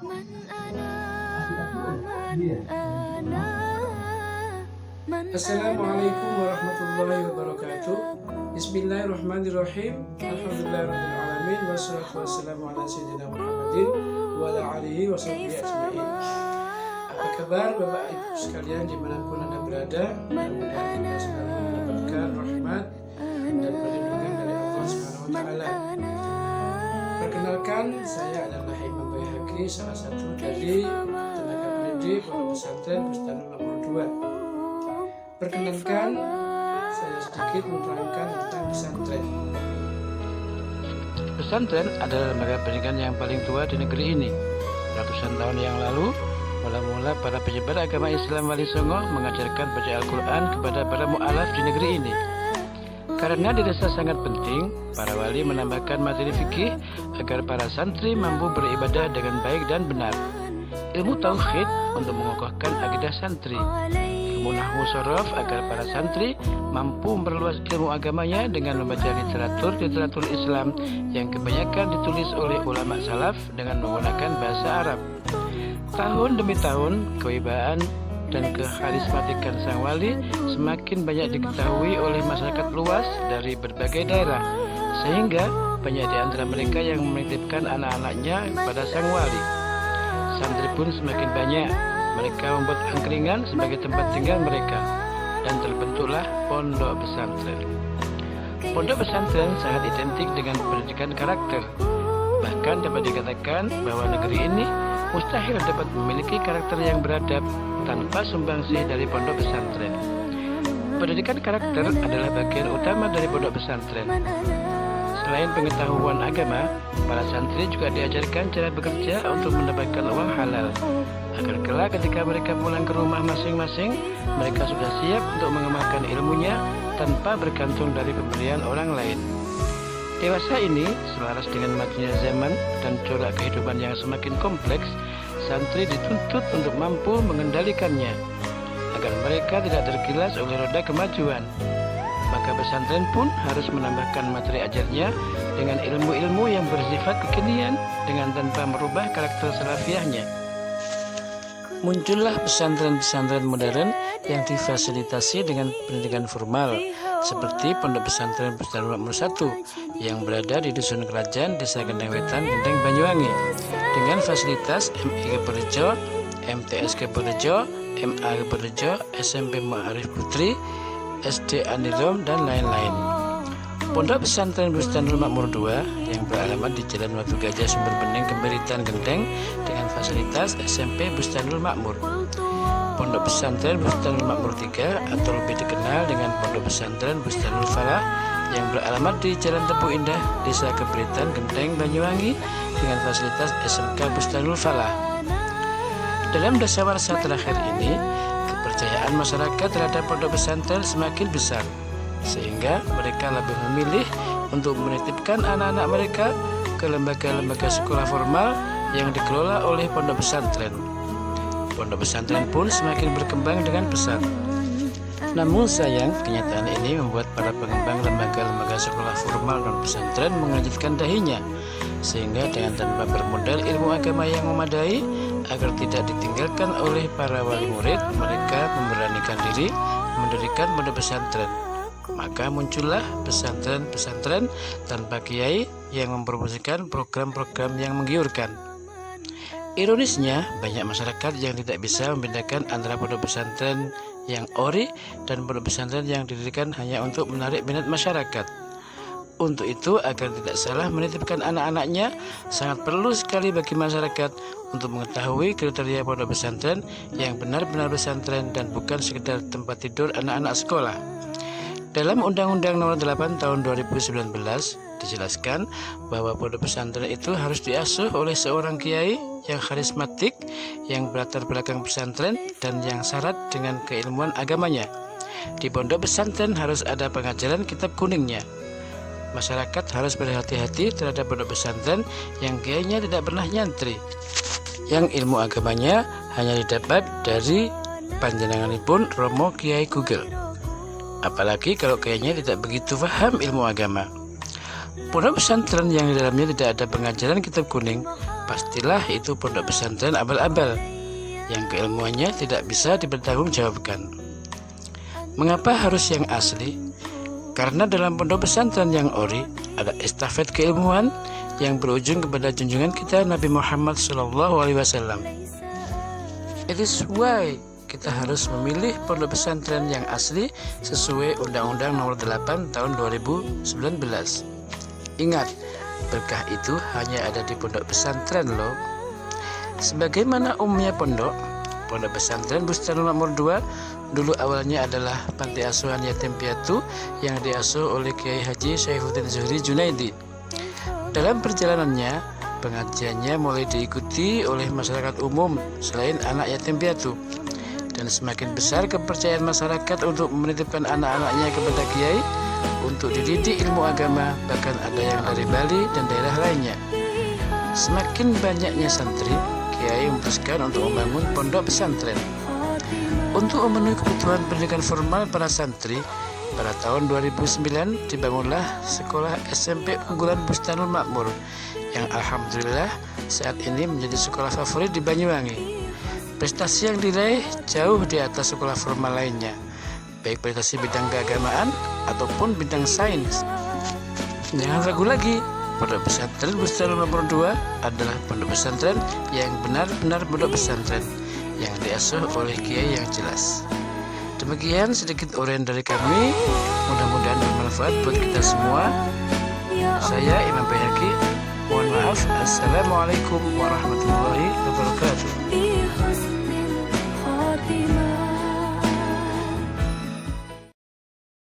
Assalamualaikum warahmatullahi wabarakatuh. Bismillahirrahmanirrahim. Alhamdulillahirrahmanirrahim. Wassalatu wassalamu ala sayyidina Muhammadin wa ala alihi wa sahbihi ajma'in. Apa kabar Bapak Ibu sekalian dimanapun Anda berada? Mudah-mudahan kita selalu mendapatkan rahmat dan perlindungan dari Allah Subhanahu wa Ta'ala. Perkenalkan, saya adalah Imam Baihaqi, salah satu dari tenaga pendidik Pondok Pesantren Bustanul Makmur II. Perkenalkan, saya sedikit menerangkan tentang pesantren. Pesantren adalah lembaga pendidikan yang paling tua di negeri ini. Ratusan tahun yang lalu, mula-mula para penyebar agama Islam Wali Songo mengajarkan baca Al-Quran kepada para mu'alaf di negeri ini. Karena dirasa sangat penting, para wali menambahkan materi fikih agar para santri mampu beribadah dengan baik dan benar. Ilmu tauhid untuk mengokohkan akidah santri. Ilmu nahwu sorof agar para santri mampu memperluas ilmu agamanya dengan membaca literatur Islam yang kebanyakan ditulis oleh ulama salaf dengan menggunakan bahasa Arab. Tahun demi tahun, kewibawaan dan keharismatikan sang wali semakin banyak diketahui oleh masyarakat luas dari berbagai daerah, sehingga banyak di antara mereka yang menitipkan anak-anaknya kepada sang wali. Santri pun semakin banyak. Mereka membuat angkringan sebagai tempat tinggal mereka, dan terbentuklah pondok pesantren. Pondok pesantren sangat identik dengan pendidikan karakter. Bahkan dapat dikatakan bahwa negeri ini mustahil dapat memiliki karakter yang beradab tanpa sumbangsih dari pondok pesantren. Pendidikan karakter adalah bagian utama dari pondok pesantren. Selain pengetahuan agama, para santri juga diajarkan cara bekerja untuk mendapatkan uang halal, agar kelak ketika mereka pulang ke rumah masing-masing, mereka sudah siap untuk mengamalkan ilmunya tanpa bergantung dari pemberian orang lain. Dewasa ini, selaras dengan majunya zaman dan corak kehidupan yang semakin kompleks, santri dituntut untuk mampu mengendalikannya, agar mereka tidak tergilas oleh roda kemajuan. Maka pesantren pun harus menambahkan materi ajarnya dengan ilmu-ilmu yang bersifat kekinian dengan tanpa merubah karakter salafiahnya. Muncullah pesantren-pesantren modern yang difasilitasi dengan pendidikan formal, seperti Pondok Pesantren Bustanul Makmur I yang berada di Dusun Kerajaan, Desa Gendang Wetan, Gendeng, Banyuwangi, dengan fasilitas MI Keperjo, MTS Keperjo, MA Keperjo, SMP Ma'arif Putri, SD Anilom, dan lain-lain. Pondok Pesantren Bustanul Makmur II yang beralamat di Jalan Watu Gajah Sumber Bening, Kemberitan, Gendeng, dengan fasilitas SMP Bustanul Makmur. Pondok Pesantren Bustanul Makmur III atau lebih dikenal dengan Pondok Pesantren Bustanul Falah yang beralamat di Jalan Tepu Indah, Desa Kemberitan, Gendeng, Banyuwangi, dengan fasilitas SMK Bustanul Falah. Dalam dasawarsa terakhir ini, kepercayaan masyarakat terhadap pondok pesantren semakin besar, sehingga mereka lebih memilih untuk menitipkan anak-anak mereka ke lembaga-lembaga sekolah formal yang dikelola oleh pondok pesantren. Pondok pesantren pun semakin berkembang dengan pesat. Namun sayang, kenyataan ini membuat para pengembang lembaga-lembaga sekolah formal non pesantren menganjurkan dahinya, sehingga dengan tanpa bermodal ilmu agama yang memadai, agar tidak ditinggalkan oleh para wali murid, mereka memberanikan diri mendirikan pondok pesantren. Maka muncullah pesantren-pesantren tanpa kiai yang mempromosikan program-program yang menggiurkan. Ironisnya, banyak masyarakat yang tidak bisa membedakan antara pondok pesantren yang ori dan pondok pesantren yang didirikan hanya untuk menarik minat masyarakat. Untuk itu, agar tidak salah menitipkan anak-anaknya, sangat perlu sekali bagi masyarakat untuk mengetahui kriteria pondok pesantren yang benar-benar pesantren dan bukan sekedar tempat tidur anak-anak sekolah. Dalam Undang-Undang Nomor 8 Tahun 2019 dijelaskan bahwa pondok pesantren itu harus diasuh oleh seorang kiai yang karismatik, yang berlatar belakang pesantren, dan yang syarat dengan keilmuan agamanya. Di pondok pesantren harus ada pengajaran kitab kuningnya. Masyarakat harus berhati-hati terhadap pondok pesantren yang kiainya tidak pernah nyantri, yang ilmu agamanya hanya didapat dari panjenenganipun Romo Kiai Google. Apalagi kalau kiainya tidak begitu paham ilmu agama. Pondok pesantren yang di dalamnya tidak ada pengajaran kitab kuning, pastilah itu pondok pesantren abal-abal yang keilmuannya tidak bisa dipertanggungjawabkan. Mengapa harus yang asli? Karena dalam pondok pesantren yang ori ada estafet keilmuan yang berujung kepada junjungan kita Nabi Muhammad SAW. It is why kita harus memilih pondok pesantren yang asli sesuai Undang-Undang Nomor 8 Tahun 2019. Ingat, berkah itu hanya ada di pondok pesantren loh. Sebagaimana umumnya pondok pesantren Bustanul Makmur 2 dulu awalnya adalah panti asuhan yatim piatu yang diasuh oleh Kiai Haji Syaifuddin Zuhri Junaidi. Dalam perjalanannya, pengajiannya mulai diikuti oleh masyarakat umum selain anak yatim piatu. Dan semakin besar kepercayaan masyarakat untuk menitipkan anak-anaknya kepada kiai untuk dididik ilmu agama, bahkan ada yang dari Bali dan daerah lainnya. Semakin banyaknya santri, kiai memutuskan untuk membangun pondok pesantren. Untuk memenuhi kebutuhan pendidikan formal para santri, pada tahun 2009 dibangunlah sekolah SMP unggulan Bustanul Makmur yang alhamdulillah saat ini menjadi sekolah favorit di Banyuwangi. Prestasi yang diraih jauh di atas sekolah formal lainnya, baik prestasi bidang keagamaan ataupun bidang sains. Jangan ragu lagi, pondok pesantren Bustanul Makmur 2 adalah pondok pesantren yang benar-benar pondok pesantren yang diasuh oleh kiai yang jelas. Demikian sedikit uraian dari kami, mudah-mudahan bermanfaat buat kita semua. Saya Imam Bayhaqi, mohon maaf. Assalamualaikum warahmatullahi wabarakatuh.